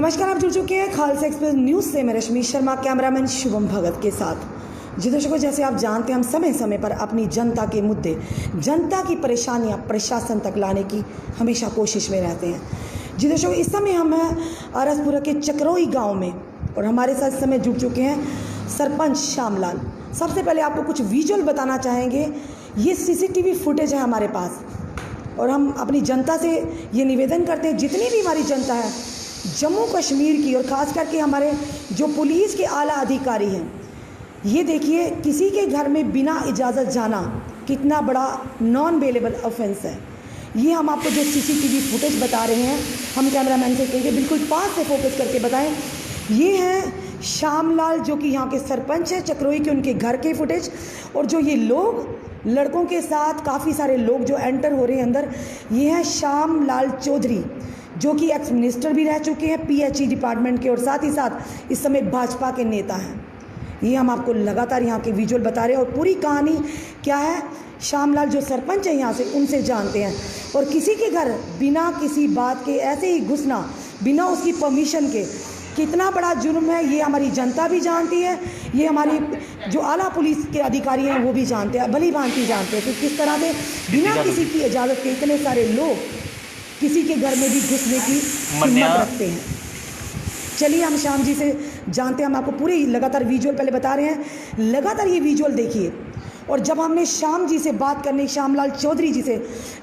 नमस्कार, आप जुड़ चुके हैं खालसा एक्सप्रेस न्यूज़ से। मैं रश्मि शर्मा, कैमरामैन शुभम भगत के साथ। जी दर्शकों, जैसे आप जानते हैं हम समय समय पर अपनी जनता के मुद्दे, जनता की परेशानियां प्रशासन तक लाने की हमेशा कोशिश में रहते हैं। जी दर्शकों, इस समय हम हैं आरसपुरा के चकरोई गांव में और हमारे साथ इस समय जुड़ चुके हैं सरपंच श्यामलाल। सबसे पहले आपको कुछ विजुअल बताना चाहेंगे। ये सीसीटीवी फुटेज है हमारे पास और हम अपनी जनता से ये निवेदन करते हैं, जितनी भी हमारी जनता है जम्मू कश्मीर की और ख़ास करके हमारे जो पुलिस के आला अधिकारी हैं, ये देखिए किसी के घर में बिना इजाज़त जाना कितना बड़ा नॉन बेलेबल ऑफेंस है। ये हम आपको जो सीसीटीवी फुटेज बता रहे हैं, हम कैमरामैन से कहेंगे बिल्कुल पास से फोकस करके बताएं। ये हैं श्यामलाल जो कि यहाँ के सरपंच हैं चकरोई के, उनके घर के फुटेज। और जो ये लोग लड़कों के साथ काफ़ी सारे लोग जो एंटर हो रहे हैं अंदर, ये हैं श्यामलाल चौधरी जो कि एक्स मिनिस्टर भी रह चुके हैं पीएचई डिपार्टमेंट के और साथ ही साथ इस समय भाजपा के नेता हैं। ये हम आपको लगातार यहाँ के विजुअल बता रहे हैं और पूरी कहानी क्या है श्यामलाल जो सरपंच है यहाँ से उनसे जानते हैं। और किसी के घर बिना किसी बात के ऐसे ही घुसना बिना उसकी परमिशन के कितना बड़ा जुर्म है, ये हमारी जनता भी जानती है, ये हमारी जो आला पुलिस के अधिकारी हैं वो भी जानते हैं, भली भांति जानते हैं कि किस तरह से बिना किसी की इजाज़त के इतने सारे लोग किसी के घर में भी घुसने की हिम्मत रखते हैं। चलिए हम श्याम जी से जानते हैं, हम आपको पूरी लगातार विजुअल पहले बता रहे हैं, लगातार ये विजुअल देखिए। और जब हमने श्याम जी से बात करने, श्यामलाल चौधरी जी से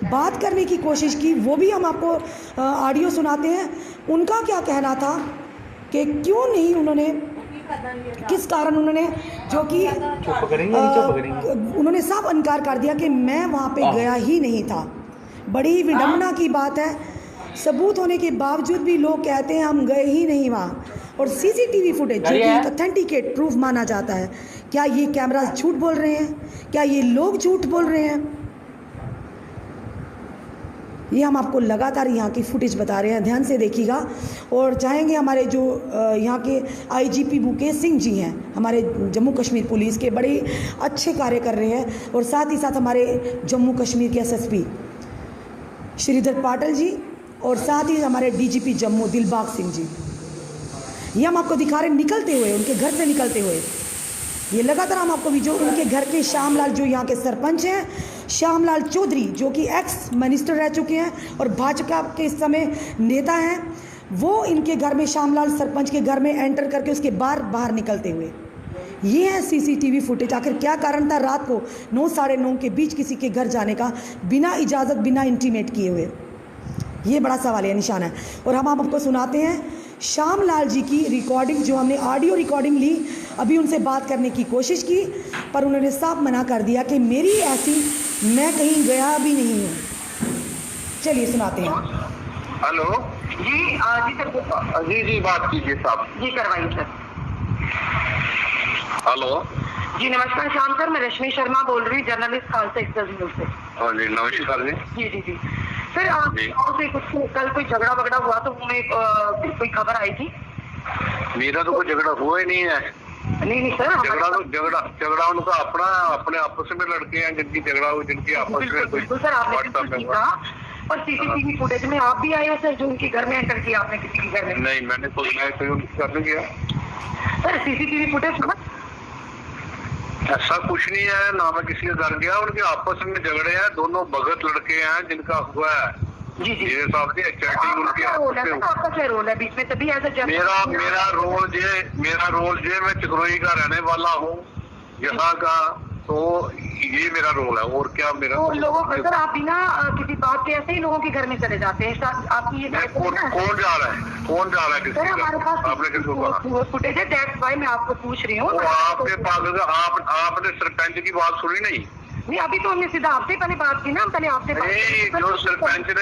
बात करने की कोशिश की, वो भी हम आपको ऑडियो सुनाते हैं। उनका क्या कहना था कि क्यों नहीं उन्होंने, किस कारण उन्होंने, जो कि उन्होंने साफ इनकार कर दिया कि मैं वहाँ पे गया ही नहीं था। बड़ी विडम्बना की बात है, सबूत होने के बावजूद भी लोग कहते हैं हम गए ही नहीं वहाँ। और सीसीटीवी फुटेज जो कि एक ऑथेंटिकेट प्रूफ माना जाता है, क्या ये कैमरा झूठ बोल रहे हैं? क्या ये लोग झूठ बोल रहे हैं? ये हम आपको लगातार यहाँ की फुटेज बता रहे हैं, ध्यान से देखिएगा। और चाहेंगे हमारे जो यहाँ के आईजीपी मुकेश सिंह जी हैं, हमारे जम्मू कश्मीर पुलिस के बड़े अच्छे कार्य कर रहे हैं, और साथ ही साथ हमारे जम्मू कश्मीर के एसएसपी श्रीधर पाटिल जी और साथ ही हमारे डीजीपी जम्मू दिलबाग सिंह जी, ये हम आपको दिखा रहे निकलते हुए, उनके घर से निकलते हुए। ये लगातार हम आपको भी जो उनके घर के श्यामलाल जो यहाँ के सरपंच हैं, श्यामलाल चौधरी जो कि एक्स मिनिस्टर रह चुके हैं और भाजपा के इस समय नेता हैं, वो इनके घर में श्यामलाल सरपंच के घर में एंटर करके उसके बाहर निकलते हुए। ये है सीसीटीवी फुटेज। आखिर क्या कारण था रात को 9 साढ़े 9 के बीच किसी के घर जाने का बिना इजाज़त, बिना इंटीमेट किए हुए? ये बड़ा सवाल है, निशान है। और हम आपको सुनाते हैं श्यामलाल जी की रिकॉर्डिंग, जो हमने ऑडियो रिकॉर्डिंग ली। अभी उनसे बात करने की कोशिश की पर उन्होंने साफ मना कर दिया कि मेरी ऐसी, मैं कहीं गया भी नहीं हूँ। चलिए सुनाते हैं। हेलो जी, सर जी बात कीजिए साहब जी, करवाइए सर। हेलो जी नमस्कार श्याम सर, मैं रश्मि शर्मा बोल रही हूँ, जर्नलिस्ट खालसा एक्सप्रेस न्यूज़ से। हाँ जी नमस्कार जी। जी सर, आपसे कुछ कल कोई झगड़ा वगड़ा हुआ तो हमें कोई खबर आई थी? मेरा तो कोई झगड़ा हुआ ही नहीं है। नहीं सर, झगड़ा उनका अपने आपस में लड़के हैं जिनकी झगड़ा हुई, जिनकी आपस में। बिल्कुल सर, आपने और सीसीटीवी फुटेज में आप भी आए हो सर, जो उनके घर में एंटर किया आपने किसी के घर में? नहीं, मैंने कोई उनके घर में किया सर। सीसीटीवी फुटेज ऐसा कुछ नहीं है, ना मैं किसी के घर गया। उनके आपस में झगड़े हैं, दोनों भगत लड़के हैं जिनका हुआ है। जी मेरे साथ चैटिंग उनकी आपका क्या रोल है बीच में? तभी ऐसा मेरा रोल जे मैं चकरोई का रहने वाला हूँ यहाँ का, तो ये मेरा रोल है। और क्या मेरा तो लोगों को सर, आप बिना किसी बात के ऐसे ही लोगों के घर में चले जाते हैं? आपकी ये कौन जा रहा है किसी सर? हमारे पास आपने किसको कहा? फुटेज है, दैट्स व्हाई मैं आपको पूछ रही हूँ। आपके पास आपने सरपंच की बात सुनी नहीं? नहीं, अभी तो हमने सीधा आपसे पहले बात की ना, पहले आपसे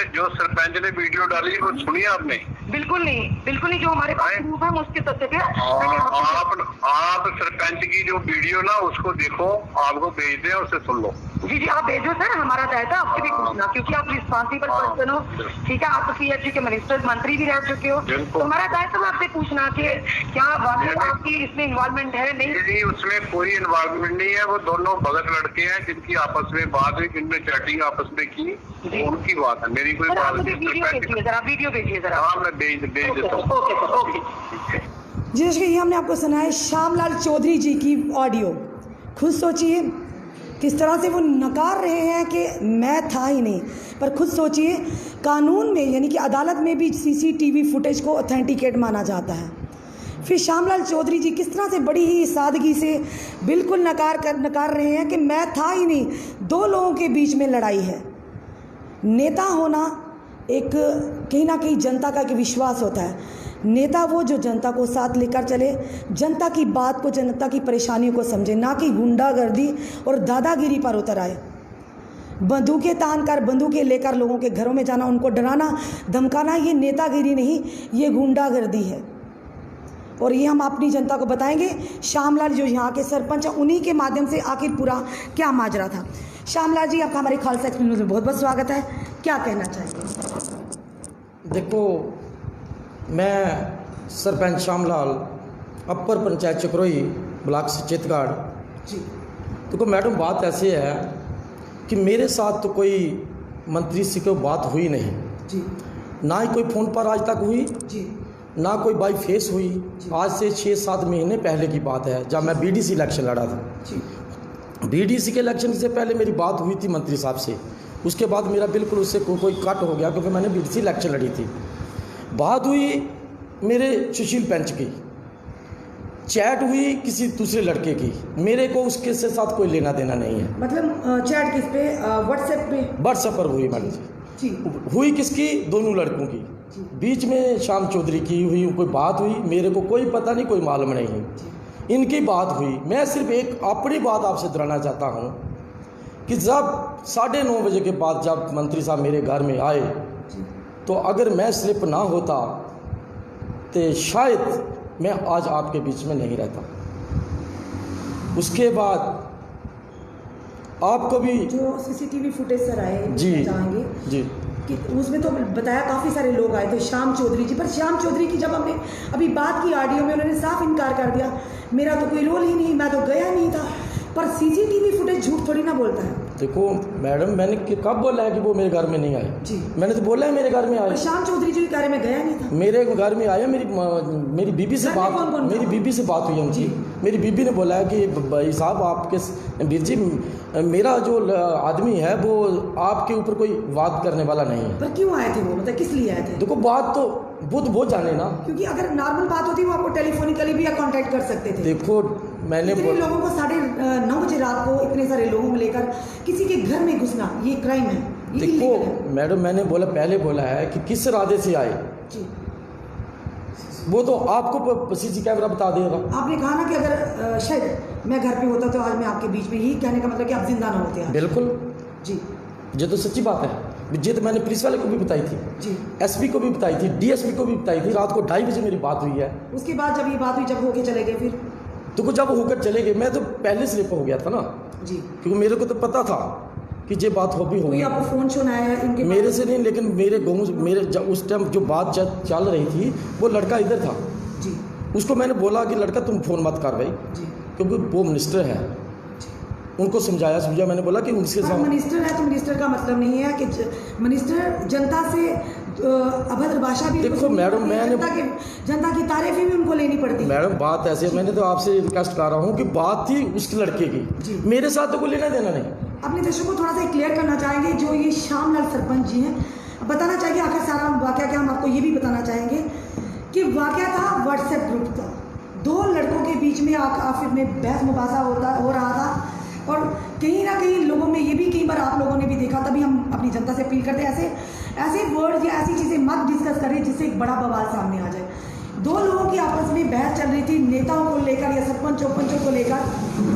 जो सरपंच ने वीडियो डाली वो सुनी आपने? बिल्कुल नहीं, जो हमारे पास प्रूफ है उसके तथ्य पे आप सरपंच की जो वीडियो ना उसको देखो, आपको भेज दें, उससे सुन लो। जी जी, आप भेजो सर, हमारा दायित्व आपसे भी पूछना, क्योंकि आप रिस्पॉन्सिबल पर्सन हो, ठीक है। आप तो CHG के मिनिस्टर मंत्री भी रह चुके हो, तो हमारा दायित्व आपसे पूछना कि क्या वाकई आपकी इसमें इन्वॉल्वमेंट है नहीं। जी, उसमें कोई इन्वॉल्वमेंट नहीं है। वो दोनों भगत लड़के हैं जिनकी आपस में बात हुई, जिनमें चैटिंग आपस में की, उनकी बात है, मेरी कोई सर आप बात मुझे वीडियो भेजिए जरा, वीडियो भेजिए जरा। हाँ, मैं भेज देता हूँ। Okay sir, okay. जी दर्शकों, ये हमने आपको सुना है श्यामलाल चौधरी जी की ऑडियो। खुद सोचिए किस तरह से वो नकार रहे हैं कि मैं था ही नहीं, पर खुद सोचिए कानून में यानी कि अदालत में भी CCTV फुटेज को ऑथेंटिकेट माना जाता है। फिर श्यामलाल चौधरी जी किस तरह से बड़ी ही सादगी से बिल्कुल नकार रहे हैं कि मैं था ही नहीं, दो लोगों के बीच में लड़ाई है। नेता होना एक कहीं ना कहीं जनता का एक विश्वास होता है। नेता वो जो जनता को साथ लेकर चले, जनता की बात को, जनता की परेशानियों को समझे, ना कि गुंडागर्दी और दादागिरी पर उतर आए। बंदूकें तान कर, बंदूकें लेकर लोगों के घरों में जाना, उनको डराना धमकाना, ये नेतागिरी नहीं, ये गुंडागर्दी है। और ये हम अपनी जनता को बताएंगे। श्यामलाल जो यहाँ के सरपंच हैं, उन्हीं के माध्यम से आखिर पूरा क्या माजरा था। श्यामलाल जी, आपका हमारे खालसा एक्सप्रेस न्यूज़ में बहुत बहुत स्वागत है। क्या कहना चाहेंगे? देखो, मैं सरपंच श्यामलाल, अपर पंचायत चक्रोई, ब्लॉक चितगढ़ जी। देखो मैडम, बात ऐसी है कि मेरे साथ तो कोई मंत्री से कोई बात हुई नहीं जी। ना ही कोई फ़ोन पर आज तक हुई, जी। ना कोई बाई फेस हुई। आज से 6-7 महीने पहले की बात है, जब मैं BDC इलेक्शन लड़ा था। जी। BDC के इलेक्शन से पहले मेरी बात हुई थी मंत्री साहब से। उसके बाद मेरा बिल्कुल उससे कोई कट हो गया, क्योंकि मैंने BDC इलेक्शन लड़ी थी। बात हुई मेरे सुशील पंच की, चैट हुई किसी दूसरे लड़के की, मेरे को उसके से साथ कोई लेना देना नहीं है। मतलब चैट किस पे? व्हाट्सएप पे? व्हाट्सएप पर हुई मैडम जी। हुई किसकी? दोनों लड़कों की। बीच में श्याम चौधरी की हुई कोई बात हुई, मेरे को कोई पता नहीं, कोई मालूम नहीं। इनकी बात हुई। मैं सिर्फ एक अपनी बात आपसे दोहराना चाहता हूँ कि जब 9:30 बजे के बाद जब मंत्री साहब मेरे घर में आए, तो अगर मैं स्लिप ना होता तो शायद मैं आज आपके बीच में नहीं रहता। उसके बाद आपको भी जो CCTV फुटेज सर आए जी चाहेंगे जी कि उसमें तो बताया काफ़ी सारे लोग आए थे, श्याम चौधरी जी, पर श्याम चौधरी की जब हमने अभी बात की ऑडियो में, उन्होंने साफ इनकार कर दिया, मेरा तो कोई रोल ही नहीं, मैं तो गया नहीं था। पर CCTV फुटेज झूठ थोड़ी ना बोलता है। देखो मैडम, मैंने कब बोला है कि वो मेरे घर में नहीं आए? जी। मैंने तो बोला है मेरे घर में आए। श्याम चौधरी जी के कार्य में गया नहीं था। मेरे घर में आया, मेरी बीबी से बात, मेरी बीबी से बात हुई उनकी। मेरी बीबी ने बोला है कि भाई साहब, आपके वीर जी, मेरा जो आदमी है वो आपके ऊपर कोई बात करने वाला नहीं है। पर क्यों आए थे वो, मतलब किस लिए आए थे? देखो, बात तो वो जाने ना, क्योंकि अगर नॉर्मल बात होती वो आपको टेलीफोनिकली भी कांटेक्ट कर सकते थे। देखो मैंने इतने लोगों को 9:30 बजे रात को इतने सारे लोगों को लेकर किसी के घर में घुसना, ये क्राइम है, ये देखो illegal है। मैडम, मैंने पहले बोला है कि किस इरादे से आए, जी। वो तो आपको CC कैमरा बता देगा। आपने कहा ना कि अगर शायद मैं घर पे होता तो आज मैं आपके बीच में, ही कहने का मतलब कि आप जिंदा ना होते हैं। बिल्कुल जी। ये तो सच्ची बात है। ये तो मैंने पुलिस वाले को भी बताई थी, जी। SP को भी बताई थी, DSP को भी बताई थी। रात को 2:30 बजे मेरी बात हुई है। उसके बाद जब ये बात हुई, जब होके चले गए, फिर तो जब होकर चले गए, मैं तो पहले स्लिप हो गया था ना, जी, क्योंकि मेरे को तो पता था कि ये बात हो भी कोई होगी। आपको फोन शोन आया है इनके मेरे से नहीं, लेकिन मेरे उस टाइम जो बात चल रही थी, वो लड़का इधर था। जी। उसको मैंने बोला कि लड़का तुम फ़ोन मत कर भाई, जी। क्योंकि वो मिनिस्टर है। उनको समझाया, मैंने बोला कि उनके साथ मिनिस्टर है तो मिनिस्टर का मतलब नहीं है कि मिनिस्टर जनता से अभद्र भाषा भी, देखो मैडम, मैंने जनता की तारीफें भी उनको लेनी पड़ती है। मैडम, बात ऐसी है, मैंने तो आपसे रिक्वेस्ट कर रहा हूँ कि बात थी उस लड़के की, मेरे साथ तो कोई लेना देना नहीं। अपने दर्शकों को थोड़ा सा क्लियर करना चाहेंगे, जो ये श्यामलाल सरपंच जी हैं, बताना चाहेंगे आखिर सारा वाकया क्या। हम आपको ये भी बताना चाहेंगे कि वाकया था व्हाट्सएप ग्रुप का, 2 लड़कों के बीच में आखिर में बहस मुबासा हो रहा था। और कहीं ना कहीं लोगों में ये भी कई बार आप लोगों ने भी देखा, तभी हम अपनी जनता से अपील करते हैं ऐसे वर्ड या ऐसी चीज़ें मत डिस्कस करें जिससे एक बड़ा बवाल सामने आ जाए। 2 लोगों की आपस में बहस चल रही थी, नेताओं को लेकर या सरपंचों को लेकर,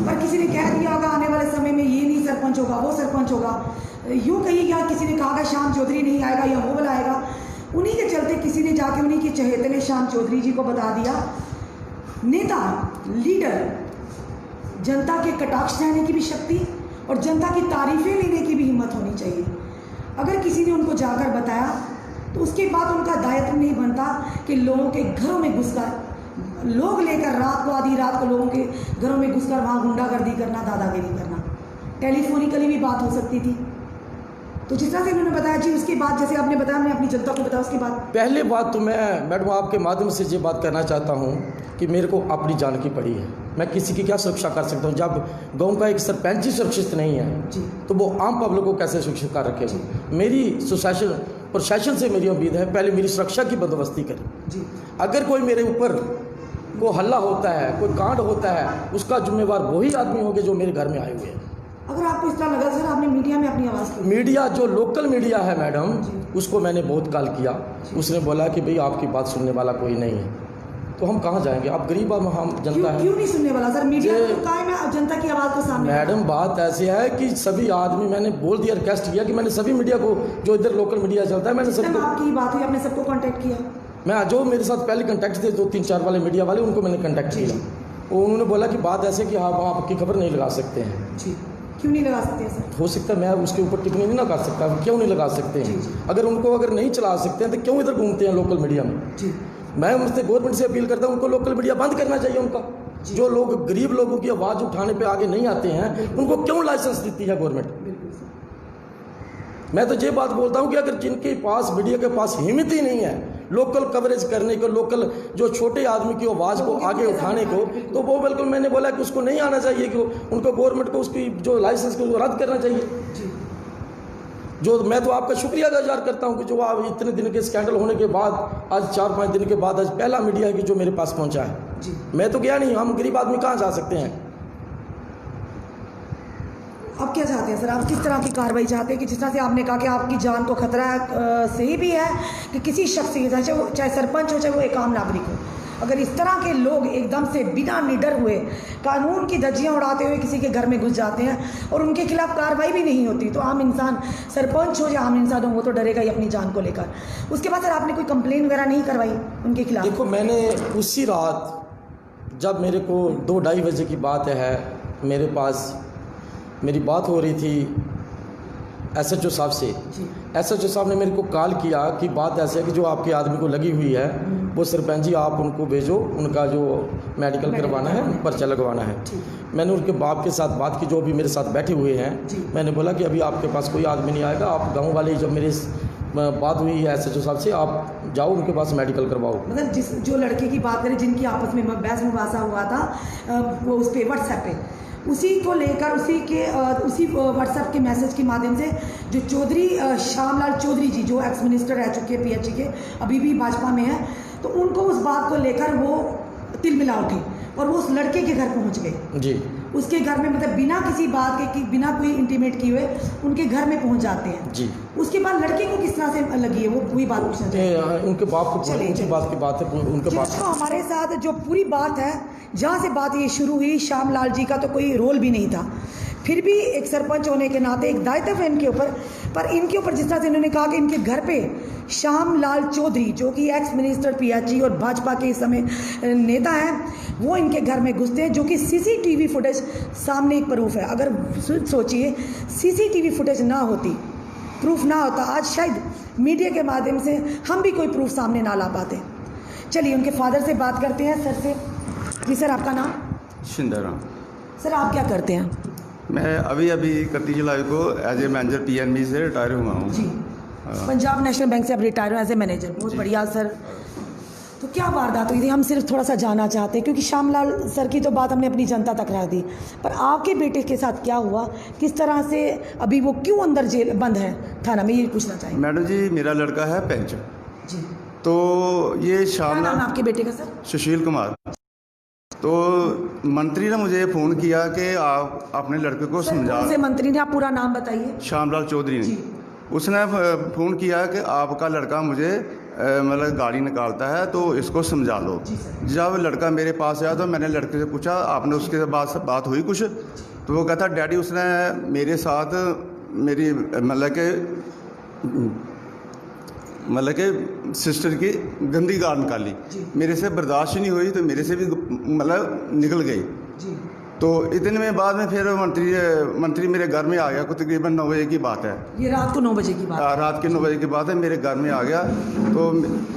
पर किसी ने कह दिया होगा आने वाले समय में ये नहीं सरपंच होगा, वो सरपंच होगा, यूँ कही गया, किसी ने कहा श्याम चौधरी नहीं आएगा या वो वाला आएगा। उन्हीं के चलते किसी ने जाके उन्हीं के चहेते ने श्याम चौधरी जी को बता दिया नेता, लीडर, जनता के कटाक्ष सहने की भी शक्ति और जनता की तारीफ़ें लेने की भी हिम्मत होनी चाहिए। अगर किसी ने उनको जाकर बताया तो उसके बाद उनका दायित्व नहीं बनता कि लोगों के घरों में घुसकर लोग लेकर रात को आधी रात को लोगों के घरों में घुसकर वहाँ गुंडागर्दी करना, दादागिरी करना। टेलीफोनिकली भी बात हो सकती थी। तो जिस तरह से उन्होंने बताया जी, उसके बाद जैसे आपने बताया, मैंने अपनी जनता को बताया, उसके बाद पहले बात तो मैं मैडम आपके माध्यम से ये बात करना चाहता हूँ कि मेरे को अपनी जान की पड़ी है। मैं किसी की क्या सुरक्षा कर सकता हूँ? जब गांव का एक सरपंच ही सुरक्षित नहीं है जी, तो वो आम पब्लिक को कैसे सुरक्षित कर रखेगा? मेरी प्रशासन से मेरी उम्मीद है पहले मेरी सुरक्षा की बंदोबस्ती करें। जी, अगर कोई मेरे ऊपर को हल्ला होता है, कोई कांड होता है, उसका जिम्मेवार वही आदमी होंगे जो मेरे घर में आए हुए हैं। अगर आपको इस तरह लगा सर, आपने मीडिया में अपनी आवाज़ की? मीडिया जो लोकल मीडिया है मैडम, उसको मैंने बहुत कॉल किया। उसने बोला कि भाई आपकी बात सुनने वाला कोई नहीं है। तो हम कहाँ जाएंगे? आप गरीब हम जनता है। क्यों नहीं सुनने वाला सर? मीडिया तो कायम है जनता की आवाज़ को सामने। मैडम बात ऐसी है कि सभी आदमी, मैंने बोल दिया, रिक्वेस्ट किया कि मैंने सभी मीडिया को, जो इधर लोकल मीडिया चलता है, मैंने सबको, आपकी बात हुई, आपने सबको कांटेक्ट किया? मैं जो मेरे साथ पहले कांटेक्ट थे 2-3-4 वाले मीडिया वाले, उनको मैंने कांटेक्ट किया। उन्होंने बोला कि बात ऐसे कि हाँ वहाँ आपकी खबर नहीं लगा सकते हैं। जी, क्यों नहीं लगा सकते सर? हो सकता है मैं उसके ऊपर टिप्पणी नहीं लगा सकता। क्यों नहीं लगा सकते हैं? जी। अगर नहीं चला सकते हैं तो क्यों इधर घूमते हैं लोकल मीडिया में? जी, मैं उनसे गवर्नमेंट से अपील करता हूँ, उनको लोकल मीडिया बंद करना चाहिए उनका। जो लोग गरीब लोगों की आवाज़ उठाने पे आगे नहीं आते हैं, उनको क्यों लाइसेंस देती है गवर्नमेंट? बिल्कुल सर। मैं तो ये बात बोलता हूँ कि अगर जिनके पास, मीडिया के पास हिम्मत ही नहीं है लोकल कवरेज करने को, लोकल जो छोटे आदमी की आवाज़ को आगे उठाने को, तो वो बिल्कुल, मैंने बोला कि उसको नहीं आना चाहिए, कि उनको गवर्नमेंट को उसकी जो लाइसेंस को रद्द करना चाहिए। जी, जो मैं तो आपका शुक्रिया गुजार करता हूं कि जो आप इतने दिन के स्कैंडल होने के बाद, आज 4-5 दिन के बाद, आज पहला मीडिया है कि जो मेरे पास पहुंचा है। जी, मैं तो गया नहीं, हम गरीब आदमी कहाँ जा सकते हैं? अब क्या चाहते हैं सर? आप किस तरह की कार्रवाई चाहते हैं? कि जिस तरह से आपने कहा कि आपकी जान को खतरा सही भी है कि किसी शख्स की, चाहे सरपंच हो, चाहे वो एक आम नागरिक हो, अगर इस तरह के लोग एकदम से बिना निडर हुए कानून की धज्जियां उड़ाते हुए किसी के घर में घुस जाते हैं और उनके खिलाफ कार्रवाई भी नहीं होती, तो आम इंसान, सरपंच हो या आम इंसान हो, वो तो डरेगा ही अपनी जान को लेकर। उसके बाद सर आपने कोई कंप्लेन वगैरह नहीं करवाई उनके खिलाफ? देखो, मैंने उसी रात, जब मेरे को 2-2:30 बजे की बात है, मेरे पास मेरी बात हो रही थी SHO साहब से। SHO साहब ने मेरे को कॉल किया कि बात ऐसे है कि जो आपके आदमी को लगी हुई है, वो सरपंच जी आप उनको भेजो, उनका जो मेडिकल करवाना है, पर्चा लगवाना है। मैंने उनके बाप के साथ बात की, जो भी मेरे साथ बैठे हुए हैं। मैंने बोला कि अभी आपके पास कोई आदमी नहीं आएगा, आप गाँव वाले, जब मेरे बात हुई है SHO साहब से, आप जाओ उनके पास मेडिकल करवाओ। मतलब जो लड़के की बात करें, जिनकी आपस में बहस मुबासा हुआ था वो उस पर व्हाट्सएप पे, उसी को लेकर उसी व्हाट्सएप के मैसेज के माध्यम से जो चौधरी श्यामलाल चौधरी जी, जो एक्स मिनिस्टर रह चुके हैं PHC के, अभी भी भाजपा में है, तो उनको उस बात को लेकर वो तिलमिला उठी और वो उस लड़के के घर पहुंच गए। जी, उसके घर में, मतलब बिना किसी बात के, बिना कोई इंटीमेट किए हुए उनके घर में पहुंच जाते हैं। जी, उसके बाद लड़के को किस तरह से लगी है, वो पूरी बात पूछना चाहिए उनके बाप को। उनकी बात की बात है, उनके बाप को। हमारे साथ जो पूरी बात है, जहाँ से बात ये शुरू हुई, श्यामलाल जी का तो कोई रोल भी नहीं था, फिर भी एक सरपंच होने के नाते एक दायित्व है इनके ऊपर। पर इनके ऊपर जिस तरह से इन्होंने कहा कि इनके घर पे श्यामलाल चौधरी, जो कि एक्स मिनिस्टर PHC और भाजपा के इस समय नेता हैं, वो इनके घर में घुसते हैं, जो कि CCTV फुटेज सामने एक प्रूफ है। अगर सोचिए CCTV फुटेज ना होती, प्रूफ ना होता, आज शायद मीडिया के माध्यम से हम भी कोई प्रूफ सामने ना ला पाते। चलिए उनके फादर से बात करते हैं, सर से। जी सर, आपका नाम? शिंदर। सर आप क्या करते हैं? मैं अभी 31 जुलाई को एज ए मैनेजर PNB से रिटायर हुआ हूँ। जी, पंजाब नेशनल बैंक से आप रिटायर हो एज ए मैनेजर, बहुत बढ़िया सर। तो क्या वारदात हुई थी, हम सिर्फ थोड़ा सा जानना चाहते हैं, क्योंकि श्यामलाल सर की तो बात हमने अपनी जनता तक रख दी, पर आपके बेटे के साथ क्या हुआ, किस तरह से, अभी वो क्यों अंदर जेल बंद है थाना में, ये पूछना चाहिए। मैडम जी, मेरा लड़का है पंच। जी, तो ये क्या श्यामलाल, नाम आपके बेटे का सर? सुशील कुमार। तो मंत्री ने मुझे फ़ोन किया कि आप अपने लड़के को समझा। कौन से मंत्री ने? आप पूरा नाम बताइए। श्यामलाल चौधरी ने। उसने फ़ोन किया कि आपका लड़का मुझे मतलब गाड़ी निकालता है, तो इसको समझा लो। जब लड़का मेरे पास आया तो मैंने लड़के से पूछा, आपने उसके बाद बात हुई कुछ? तो वो कहता, डैडी उसने मेरे साथ मेरी मतलब के सिस्टर की गंदी गाल निकाली, मेरे से बर्दाश्त नहीं हुई, तो मेरे से भी मतलब निकल गई। तो इतने में बाद में फिर मंत्री मेरे घर में आ गया, कुछ तकरीबन 9 बजे की बात है। ये रात को 9 बजे की बात है। रात के 9 बजे की बात है, मेरे घर में आ गया। तो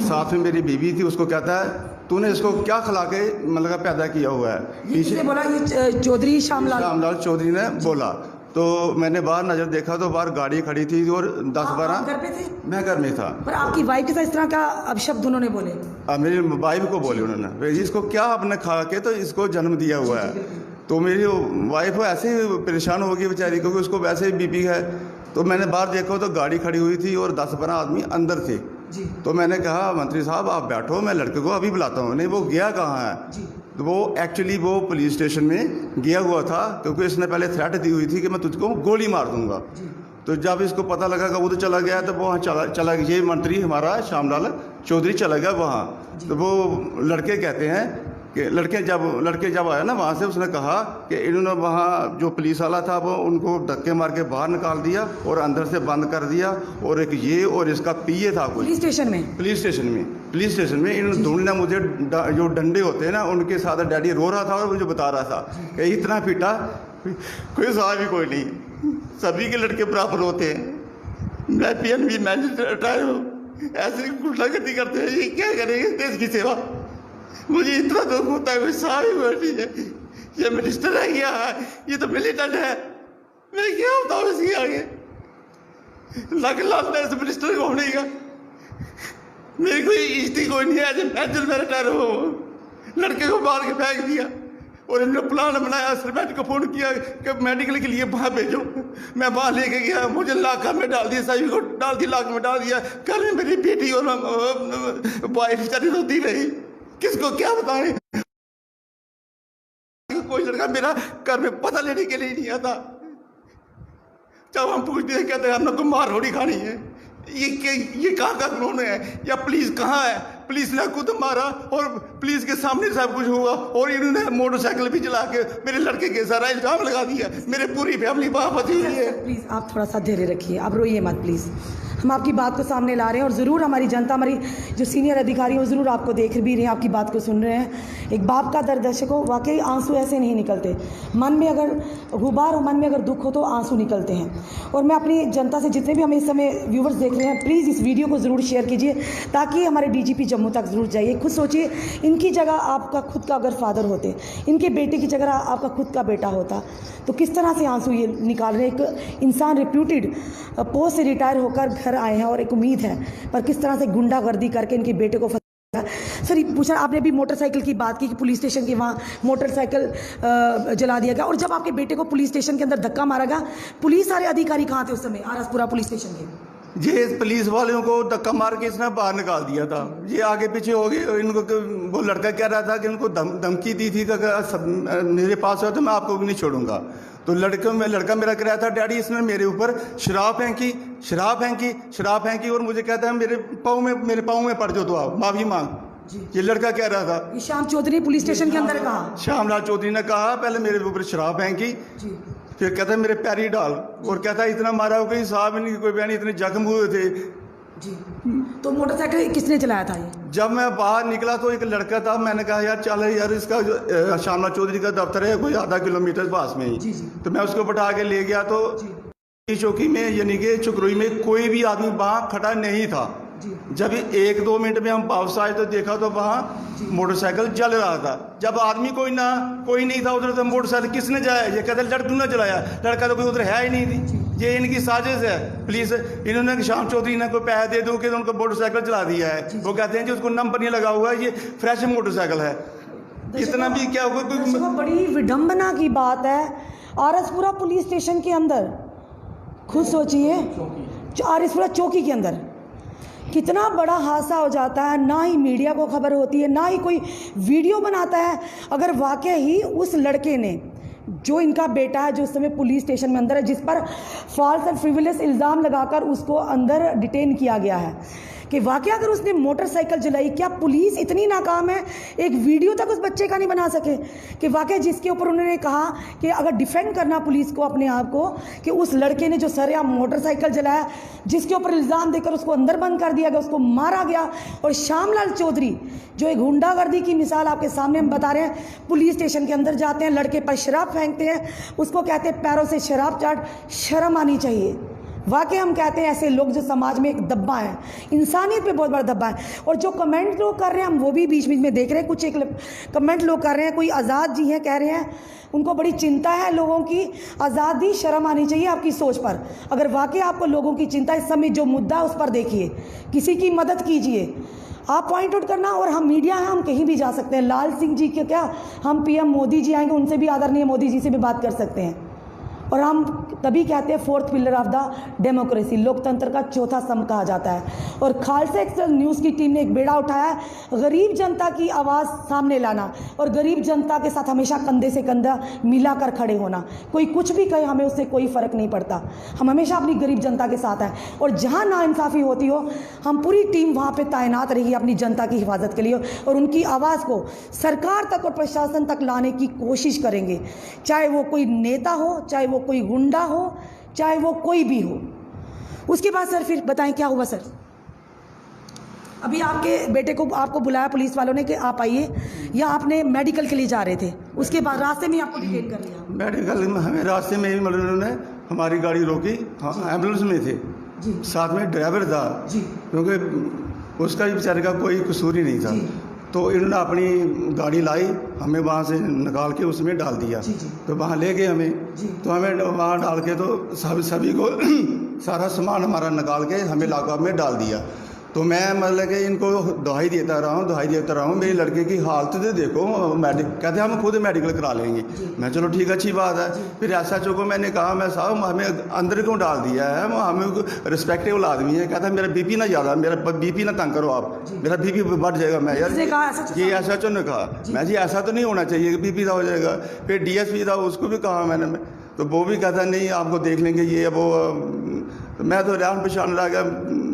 साथ में मेरी बीवी थी, उसको कहता है तूने इसको क्या खिला के मतलब पैदा किया हुआ है। ये किसने बोला? ये चौधरी श्यामलाल चौधरी ने बोला। तो मैंने बाहर नजर देखा तो बाहर गाड़ी खड़ी थी और 10-12 घर पे थे? मैं घर में था। पर आपकी वाइफ के साथ इस तरह का अपशब्द उन्होंने बोले? मेरी वाइफ को बोले उन्होंने, इसको क्या आपने खा के तो इसको जन्म दिया हुआ है। तो मेरी वाइफ ऐसे ही परेशान हो गई बेचारी, क्योंकि उसको वैसे ही बीपी है। तो मैंने बाहर देखा तो गाड़ी खड़ी हुई थी और 10-12 आदमी अंदर थे। तो मैंने कहा मंत्री साहब आप बैठो, मैं लड़के को अभी बुलाता हूँ। नहीं, वो गया कहाँ है? तो वो एक्चुअली वो पुलिस स्टेशन में गया हुआ था, क्योंकि इसने पहले थ्रेट दी हुई थी कि मैं तुझको गोली मार दूंगा। तो जब इसको पता लगा कि वो तो चला गया, तो वहाँ चला ये मंत्री हमारा श्यामलाल चौधरी चला गया वहाँ। तो वो लड़के कहते हैं कि लड़के जब आया ना वहाँ से, उसने कहा कि इन्होंने वहाँ जो पुलिस वाला था वो उनको धक्के मार के बाहर निकाल दिया और अंदर से बंद कर दिया। और एक ये और इसका पीए था कोई पुलिस स्टेशन में इन्होंने ढूंढना मुझे जो डंडे होते हैं ना उनके साथ डैडी रो रहा था और मुझे बता रहा था कि इतना पीटा कोई सवाल भी कोई नहीं, सभी के लड़के बराबर होते हैं। मैं PNB मैजिस्ट्रेट हूँ, ऐसी गुंडागर्दी करते हैं, ये क्या करेंगे देश की सेवा। मुझे इतना दुख होता है, कोई सारी बैठी है, ये मिनिस्टर है क्या है, ये तो मिलिटेंट है, मैं क्या बताऊँ इसके आगे। लग लाता है इस मिनिस्टर को होने का, मेरी कोई इज्जत कोई नहीं है। जब मैं मेरा डर हो लड़के को मार के फेंक दिया और इन्होंने प्लान बनाया, सरपंच को फोन किया कि मेडिकल के लिए वहाँ भेजो। मैं वहाँ लेके गया, मुझे लाख में डाल दिया, सभी को डाल दिया, लाख में डाल दिया। कल में मेरी बेटी और वाइफ बेचारी रोती रही, किसको क्या बताएं। कोई लड़का मेरा घर में पता लेने के लिए नहीं आता। जब हम पूछते हैं कहते हैं हम लोग को मार रोटी खानी है। ये कहाँ का कानून है या पुलिस कहाँ है? पुलिस ने खुद मारा और पुलिस के सामने सब कुछ हुआ और इन्होंने मोटरसाइकिल भी चला के मेरे लड़के के सारा इल्जाम लगा दिया। मेरे पूरी फैमिली वहाँ फंसी हुई है। प्लीज़ आप थोड़ा सा धैर्य रखिए, आप रोइए मत प्लीज़। हम आपकी बात को सामने ला रहे हैं और ज़रूर हमारी जनता, हमारी जो सीनियर अधिकारी हैं वो ज़रूर आपको देख भी रहे हैं, आपकी बात को सुन रहे हैं। एक बाप का दर्द दर्शकों, वाकई आंसू ऐसे नहीं निकलते। मन में अगर गुबार हो, मन में अगर दुख हो तो आंसू निकलते हैं। और मैं अपनी जनता से, जितने भी हमें इस समय व्यूवर्स देख रहे हैं, प्लीज़ इस वीडियो को ज़रूर शेयर कीजिए ताकि हमारे DGP जम्मू तक ज़रूर जाइए। खुद सोचिए, इनकी जगह आपका खुद का अगर फादर होते, इनके बेटे की जगह आपका खुद का बेटा होता, तो किस तरह से आंसू ये निकाल रहे हैं। एक इंसान रिप्यूटेड पोस्ट से रिटायर होकर घर आए हैं और एक उम्मीद है, पर किस तरह से गुंडागर्दी करके इनके बेटे को सर पूछा। आपने भी मोटरसाइकिल की बात की कि पुलिस स्टेशन के वहाँ मोटरसाइकिल जला दिया गया, और जब आपके बेटे को पुलिस स्टेशन के अंदर धक्का मारा गया, पुलिस सारे अधिकारी कहाँ थे उस समय आरसपुरा पुलिस स्टेशन के? ये पुलिस वालों को धक्का मार के इसने बाहर निकाल दिया था। ये आगे पीछे हो गए। इनको वो लड़का कह रहा था कि इनको धमकी दी थी कि मेरे पास हो तो मैं आपको भी नहीं छोड़ूंगा। तो लड़का मेरा कह रहा था डैडी इसने मेरे ऊपर शराब फेंकी और मुझे कहता है मेरे पाँव में पड़ जाओ तो आप माफी मांग। ये लड़का कह रहा था। श्याम चौधरी पुलिस स्टेशन के अंदर कहा, श्यामलाल चौधरी ने कहा पहले मेरे ऊपर शराब फेंकी, फिर कहता है मेरे पैरी डाल, और कहता है इतना मारा हो गई साहब, नहीं कोई बयान, इतने जख्म हुए थे जी। तो मोटरसाइकिल किसने चलाया था ये? जब मैं बाहर निकला तो एक लड़का था, मैंने कहा यार चल यार इसका जो श्यामलाल चौधरी का दफ्तर है कोई आधा किलोमीटर पास में ही। तो मैं उसको बैठा के ले गया तो चौकी में यानी कि चुकरोई में कोई भी आदमी वहाँ खड़ा नहीं था। जब 1-2 मिनट में हम वापस आए तो देखा तो वहाँ मोटरसाइकिल जल रहा था। जब आदमी कोई नहीं था उधर, तो मोटरसाइकिल किसने जलाया? ये कहते लड़कों ने जलाया, लड़का तो कोई उधर है ही नहीं थी। ये इनकी साजिश है पुलिस। इन्होंने श्याम चौधरी ने कोई पैसे दे दो कि उनको मोटरसाइकिल चला दिया है। वो कहते हैं जी उसको नंबर नहीं लगा हुआ है, ये फ्रेश मोटरसाइकिल है। इतना भी क्या हुआ? कोई बड़ी विडंबना की बात है। आरसपुरा पुलिस स्टेशन के अंदर, खुद सोचिए, आरसपुरा चौकी के अंदर कितना बड़ा हादसा हो जाता है। ना ही मीडिया को खबर होती है, ना ही कोई वीडियो बनाता है। अगर वाकई ही उस लड़के ने, जो इनका बेटा है, जो उस समय पुलिस स्टेशन में अंदर है, जिस पर फॉल्स एंड फ्रिवलेस इल्ज़ाम लगाकर उसको अंदर डिटेन किया गया है, कि वाकई अगर उसने मोटरसाइकिल जलाई, क्या पुलिस इतनी नाकाम है एक वीडियो तक उस बच्चे का नहीं बना सके? कि वाकई जिसके ऊपर उन्होंने कहा कि अगर डिफेंड करना पुलिस को अपने आप को, कि उस लड़के ने जो सरेआम मोटरसाइकिल जलाया, जिसके ऊपर इल्ज़ाम देकर उसको अंदर बंद कर दिया गया, उसको मारा गया, और श्यामलाल चौधरी जो एक गुंडागर्दी की मिसाल आपके सामने हम बता रहे हैं, पुलिस स्टेशन के अंदर जाते हैं, लड़के पर शराब फेंकते हैं, उसको कहते हैं पैरों से शराब चाट, शर्म आनी चाहिए। वाकई हम कहते हैं ऐसे लोग जो समाज में एक दब्बा है, इंसानियत पे बहुत बड़ा दब्बा है। और जो कमेंट लोग कर रहे हैं हम वो भी बीच बीच में देख रहे हैं, कुछ एक कमेंट लोग कर रहे हैं, कोई आज़ाद जी हैं, कह रहे हैं उनको बड़ी चिंता है लोगों की आज़ादी, शर्म आनी चाहिए आपकी सोच पर। अगर वाकई आपको लोगों की चिंता, इस समय जो मुद्दा है उस पर देखिए, किसी की मदद कीजिए। आप पॉइंट आउट करना, और हम मीडिया हैं, हम कहीं भी जा सकते हैं। लाल सिंह जी के क्या, हम पीएम मोदी जी आएंगे, उनसे भी आदरणीय मोदी जी से भी बात कर सकते हैं। और हम तभी कहते हैं fourth pillar of the democracy, लोकतंत्र का चौथा स्तंभ कहा जाता है। और खालसा एक्सप्रेस न्यूज़ की टीम ने एक बेड़ा उठाया है, गरीब जनता की आवाज़ सामने लाना और गरीब जनता के साथ हमेशा कंधे से कंधा मिलाकर खड़े होना। कोई कुछ भी कहे, हमें उससे कोई फ़र्क नहीं पड़ता, हम हमेशा अपनी गरीब जनता के साथ हैं। और जहाँ नाइंसाफ़ी होती हो, हम पूरी टीम वहाँ पर तैनात रहेगी अपनी जनता की हिफाजत के लिए, और उनकी आवाज़ को सरकार तक और प्रशासन तक लाने की कोशिश करेंगे, चाहे वो कोई नेता हो, चाहे वो कोई गुंडा हो, चाहे वो कोई भी हो। उसके बाद सर फिर बताएं क्या हुआ सर? अभी आपके बेटे को आपको बुलाया पुलिस वालों ने कि आप आइए, या आपने मेडिकल के लिए जा रहे थे, उसके बाद रास्ते में आपको डिटेन कर लिया? मेडिकल में हमें रास्ते में ही मतलब उन्होंने हमारी गाड़ी रोकी, हाँ एम्बुलेंस में थे जी, साथ में ड्राइवर था जी, क्योंकि उसका बेचारे का कोई कसूर ही नहीं था। जी। तो इन्होंने अपनी गाड़ी लाई, हमें वहाँ से निकाल के उसमें डाल दिया। जी, जी। तो वहाँ ले गए हमें, तो हमें वहाँ डाल के तो सभी को सारा सामान हमारा निकाल के हमें लॉकअप में डाल दिया। तो मैं मतलब कि इनको दवाई देता रहा हूँ, मेरी लड़के की हालत तो देखो, कहते हम खुद मेडिकल करा लेंगे। मैं चलो ठीक, अच्छी बात है। फिर एसएचओ को मैंने कहा, मैं साहब हमें अंदर क्यों डाल दिया है, हमें रिस्पेक्टेबल आदमी है। कहता है मेरा बीपी ना ज़्यादा, मेरा बीपी ना तंग करो आप, मेरा बीपी बढ़ जाएगा। मैं यार ये एसएचओ ने कहा, मैं जी ऐसा तो नहीं होना चाहिए कि बीपी हो जाएगा। फिर डीएसपी था, उसको भी कहा मैंने, तो वो भी कहता नहीं आपको देख लेंगे ये वो। तो मैं तो हैरान परेशान रह गया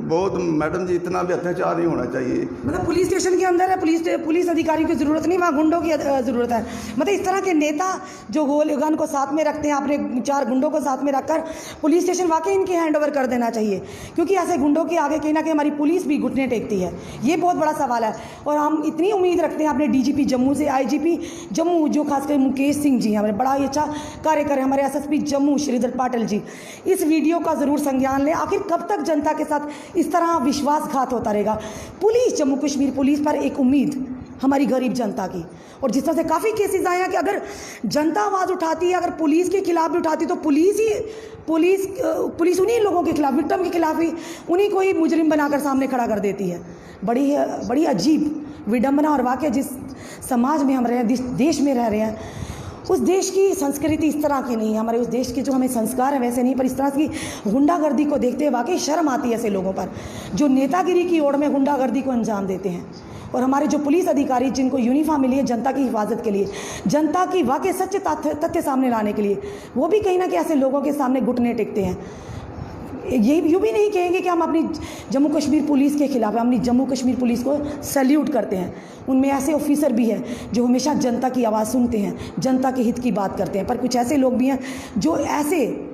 बहुत। मैडम जी इतना भी अत्याचार नहीं होना चाहिए। मतलब पुलिस स्टेशन के अंदर है, पुलिस अधिकारियों की ज़रूरत नहीं, वहाँ गुंडों की ज़रूरत है। मतलब इस तरह के नेता जो गोलीगन को साथ में रखते हैं, आपने 4 गुंडों को साथ में रखकर पुलिस स्टेशन वाकई इनके हैंड ओवर कर देना चाहिए, क्योंकि ऐसे गुंडों के आगे कहीं ना कहीं हमारी पुलिस भी घुटने टेकती है। ये बहुत बड़ा सवाल है। और हम इतनी उम्मीद रखते हैं अपने डीजीपी जम्मू से, आईजीपी जम्मू जो खासकर मुकेश सिंह जी हमारे बड़ा ही अच्छा कार्य करें, हमारे एसएसपी जम्मू श्रीधर पाटिल जी इस वीडियो का ज़रूर संज्ञान लें। आखिर कब तक जनता के साथ इस तरह विश्वासघात होता रहेगा? पुलिस, जम्मू कश्मीर पुलिस पर एक उम्मीद हमारी गरीब जनता की, और जिस तरह से काफ़ी केसेस आए हैं कि अगर जनता आवाज़ उठाती है, अगर पुलिस के खिलाफ भी उठाती, तो पुलिस उन्हीं लोगों के खिलाफ, विक्टिम के खिलाफ ही उन्हीं को ही मुजरिम बनाकर सामने खड़ा कर देती है। बड़ी अजीब विडंबना। और वाकई जिस समाज में हम रह रहे हैं, जिस देश में रह रहे हैं, उस देश की संस्कृति इस तरह की नहीं है। हमारे उस देश के जो हमें संस्कार हैं वैसे नहीं, पर इस तरह की गुंडागर्दी को देखते हुए वाकई शर्म आती है ऐसे लोगों पर जो नेतागिरी की ओर में गुंडागर्दी को अंजाम देते हैं। और हमारे जो पुलिस अधिकारी जिनको यूनिफॉर्म मिली है जनता की हिफाजत के लिए, जनता की वाकई सच्चे तथ्य सामने लाने के लिए, वो भी कहीं ना कहीं ऐसे लोगों के सामने घुटने टेकते हैं। ये यूँ भी नहीं कहेंगे कि हम अपनी जम्मू कश्मीर पुलिस के खिलाफ हैं, हम अपनी जम्मू कश्मीर पुलिस को सैल्यूट करते हैं। उनमें ऐसे ऑफिसर भी हैं जो हमेशा जनता की आवाज़ सुनते हैं, जनता के हित की बात करते हैं, पर कुछ ऐसे लोग भी हैं जो ऐसे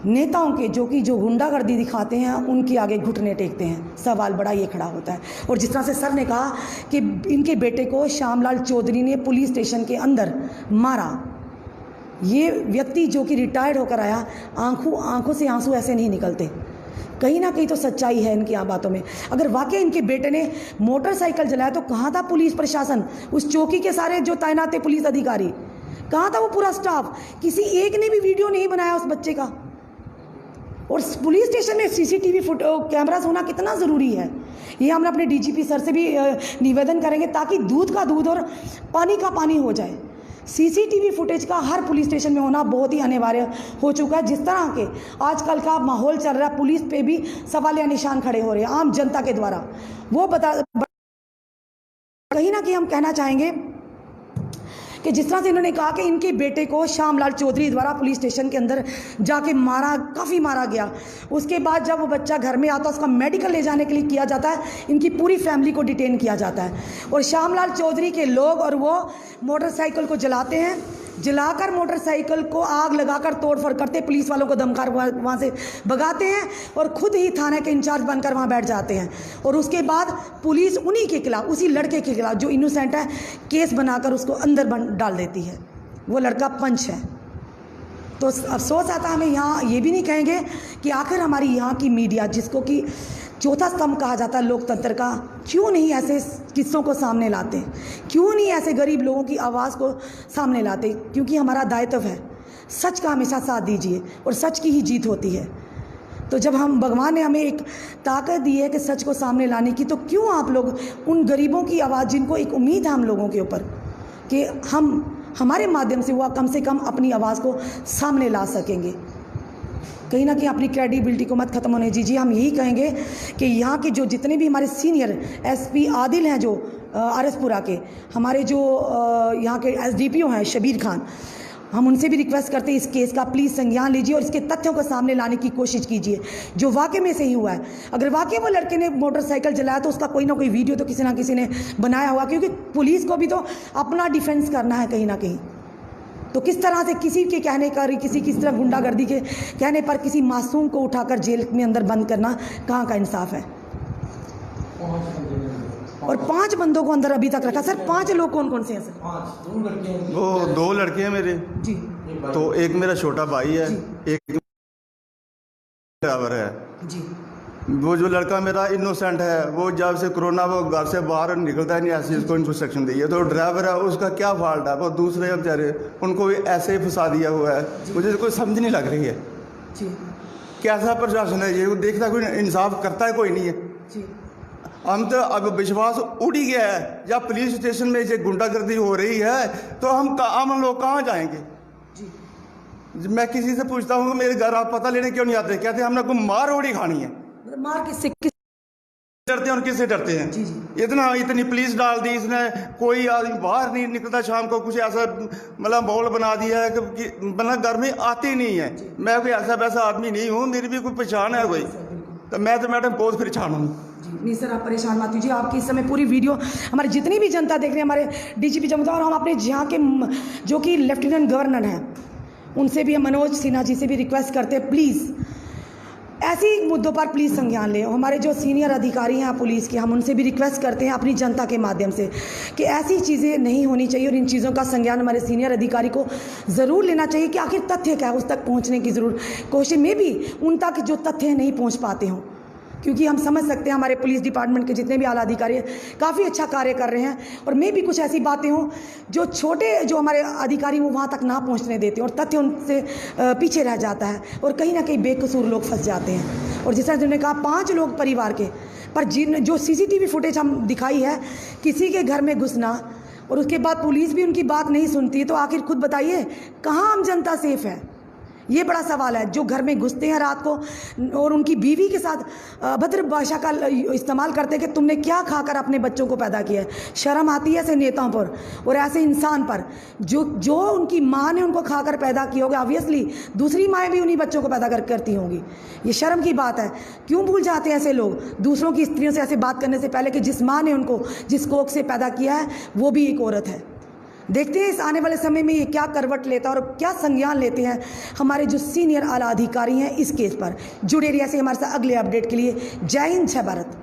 नेताओं के जो गुंडागर्दी दिखाते हैं उनके आगे घुटने टेकते हैं। सवाल बड़ा ये खड़ा होता है। और जिस तरह से सर ने कहा कि इनके बेटे को श्यामलाल चौधरी ने पुलिस स्टेशन के अंदर मारा, ये व्यक्ति जो कि रिटायर्ड होकर आया, आंखों से आंसू ऐसे नहीं निकलते। कहीं ना कहीं तो सच्चाई है इनकी बातों में। अगर वाकई इनके बेटे ने मोटरसाइकिल जलाया तो कहाँ था पुलिस प्रशासन, उस चौकी के सारे जो तैनात थे पुलिस अधिकारी, कहाँ था वो पूरा स्टाफ? किसी एक ने भी वीडियो नहीं बनाया उस बच्चे का। और पुलिस स्टेशन में सीसीटीवी कैमरास होना कितना ज़रूरी है, ये हम अपने डीजीपी सर से भी निवेदन करेंगे ताकि दूध का दूध और पानी का पानी हो जाए। सीसीटीवी फुटेज का हर पुलिस स्टेशन में होना बहुत ही अनिवार्य हो चुका है। जिस तरह के आजकल का माहौल चल रहा है, पुलिस पे भी सवालिया निशान खड़े हो रहे हैं आम जनता के द्वारा। वो कहीं ना कहीं हम कहना चाहेंगे कि जिस तरह से इन्होंने कहा कि इनके बेटे को श्यामलाल चौधरी द्वारा पुलिस स्टेशन के अंदर जाके मारा, काफ़ी मारा गया। उसके बाद जब वो बच्चा घर में आता है उसका मेडिकल ले जाने के लिए किया जाता है, इनकी पूरी फैमिली को डिटेन किया जाता है और श्यामलाल चौधरी के लोग और वो मोटरसाइकिल को जलाते हैं, जलाकर मोटरसाइकिल को आग लगाकर तोड़फोड़ करते, पुलिस वालों को धमकार वहाँ से भगाते हैं और खुद ही थाने के इंचार्ज बनकर वहाँ बैठ जाते हैं। और उसके बाद पुलिस उन्हीं के खिलाफ, उसी लड़के के खिलाफ जो इनोसेंट है, केस बनाकर उसको अंदर डाल देती है। वो लड़का पंच है। तो अफसोस आता है, हमें यहाँ ये भी नहीं कहेंगे कि आखिर हमारी यहाँ की मीडिया, जिसको कि चौथा स्तंभ कहा जाता है लोकतंत्र का, क्यों नहीं ऐसे किस्सों को सामने लाते, क्यों नहीं ऐसे गरीब लोगों की आवाज़ को सामने लाते? क्योंकि हमारा दायित्व है, सच का हमेशा साथ दीजिए और सच की ही जीत होती है। तो जब हम, भगवान ने हमें एक ताकत दी है कि सच को सामने लाने की, तो क्यों आप लोग उन गरीबों की आवाज़, जिनको एक उम्मीद है हम लोगों के ऊपर कि हमारे माध्यम से वो कम से कम अपनी आवाज़ को सामने ला सकेंगे, कहीं ना कहीं अपनी क्रेडिबिलिटी को मत ख़त्म होने दीजिए। हम यही कहेंगे कि यहाँ के जो जितने भी हमारे सीनियर एसपी आदिल हैं, जो आरएसपुरा के, हमारे जो यहाँ के एसडीपीओ हैं शबीर खान, हम उनसे भी रिक्वेस्ट करते हैं इस केस का प्लीज़ संज्ञान लीजिए और इसके तथ्यों को सामने लाने की कोशिश कीजिए जो वाकई में सही हुआ है। अगर वाकई वो लड़के ने मोटरसाइकिल जलाया तो उसका कोई ना कोई वीडियो तो किसी ना किसी ने बनाया हुआ, क्योंकि पुलिस को भी तो अपना डिफेंस करना है कहीं ना कहीं। तो किस तरह से किसी के कहने पर, किसी तरह गुंडागर्दी के कहने पर किसी मासूम को उठाकर जेल में अंदर बंद करना कहाँ का इंसाफ है? और 5 बंदों को अंदर अभी तक रखा। सर 5 लोग कौन कौन से हैं सर? 5 लड़के हैं। वो 2 लड़के हैं मेरे जी। तो एक मेरा छोटा भाई है, एक ड्राइवर है जी। वो जो लड़का मेरा इनोसेंट है, वो जब से कोरोना वो घर से बाहर निकलता है नहीं, ऐसे उसको इंस्ट्रक्शन दी है। तो ड्राइवर है, उसका क्या फॉल्ट है? वो दूसरे बेचारे उनको भी ऐसे ही फंसा दिया हुआ है। मुझे कोई समझ नहीं लग रही है जी। कैसा प्रशासन है ये, वो देखता कोई इंसाफ करता है कोई नहीं है जी। हम तो अब विश्वास उड़ ही गया है। जब पुलिस स्टेशन में ये गुंडागर्दी हो रही है तो हम लोग कहाँ जाएंगे? जी। मैं किसी से पूछता हूँ मेरे घर आप पता लेने क्यों नहीं आते, कहते हैं हमने को मार ओड़ी खानी है। मार किससे डरते हैं और किससे डरते हैं? जी जी। इतनी पुलिस डाल दी इसने, कोई आदमी बाहर नहीं निकलता शाम को, कुछ ऐसा मतलब माहौल बना दिया है कि मतलब घर में आती नहीं है। मैं कोई ऐसा वैसा आदमी नहीं हूँ, मेरी भी कोई पहचान है कोई, तो मैं तो मैडम बहुत परेशान हूँ। नहीं सर, आप परेशान मत कीजिए। आपकी इस समय पूरी वीडियो हमारी जितनी भी जनता देख रहे हैं, हमारे डीजीपी जनता और हम अपने यहाँ के जो कि लेफ्टिनेंट गवर्नर हैं, उनसे भी, मनोज सिन्हा जी से भी रिक्वेस्ट करते हैं प्लीज़ ऐसे ही मुद्दों पर प्लीज़ संज्ञान लें। हमारे जो सीनियर अधिकारी हैं पुलिस के, हम उनसे भी रिक्वेस्ट करते हैं अपनी जनता के माध्यम से कि ऐसी चीज़ें नहीं होनी चाहिए और इन चीज़ों का संज्ञान हमारे सीनियर अधिकारी को ज़रूर लेना चाहिए कि आखिर तथ्य क्या है, उस तक पहुंचने की ज़रूर कोशिश में भी उन तक जो तथ्य नहीं पहुंच पाते हों। क्योंकि हम समझ सकते हैं हमारे पुलिस डिपार्टमेंट के जितने भी आला अधिकारी हैं काफ़ी अच्छा कार्य कर रहे हैं, और मे भी कुछ ऐसी बातें हों जो छोटे जो हमारे अधिकारी वो वहाँ तक ना पहुँचने देते और तथ्य उनसे पीछे रह जाता है और कहीं ना कहीं बेकसूर लोग फंस जाते हैं। और जिस तरह उन्होंने कहा 5 लोग परिवार के, पर जो CCTV फुटेज हम दिखाई है, किसी के घर में घुसना और उसके बाद पुलिस भी उनकी बात नहीं सुनती, तो आखिर खुद बताइए कहाँ हम जनता सेफ है? ये बड़ा सवाल है। जो घर में घुसते हैं रात को और उनकी बीवी के साथ अभद्र भाषा का इस्तेमाल करते हैं कि तुमने क्या खाकर अपने बच्चों को पैदा किया है। शर्म आती है ऐसे नेताओं पर और ऐसे इंसान पर जो उनकी माँ ने उनको खाकर पैदा किया होगा। ऑब्वियसली दूसरी माएँ भी उन्हीं बच्चों को पैदा करती होंगी। ये शर्म की बात है। क्यों भूल जाते हैं ऐसे लोग दूसरों की स्त्रियों से ऐसे बात करने से पहले कि जिस माँ ने उनको जिस कोख से पैदा किया है वो भी एक औरत है। देखते हैं इस आने वाले समय में ये क्या करवट लेता है और क्या संज्ञान लेते हैं हमारे जो सीनियर आला अधिकारी हैं इस केस पर। जुड़े रहिए ऐसे हमारे साथ अगले अपडेट के लिए। जय हिंद, जय भारत।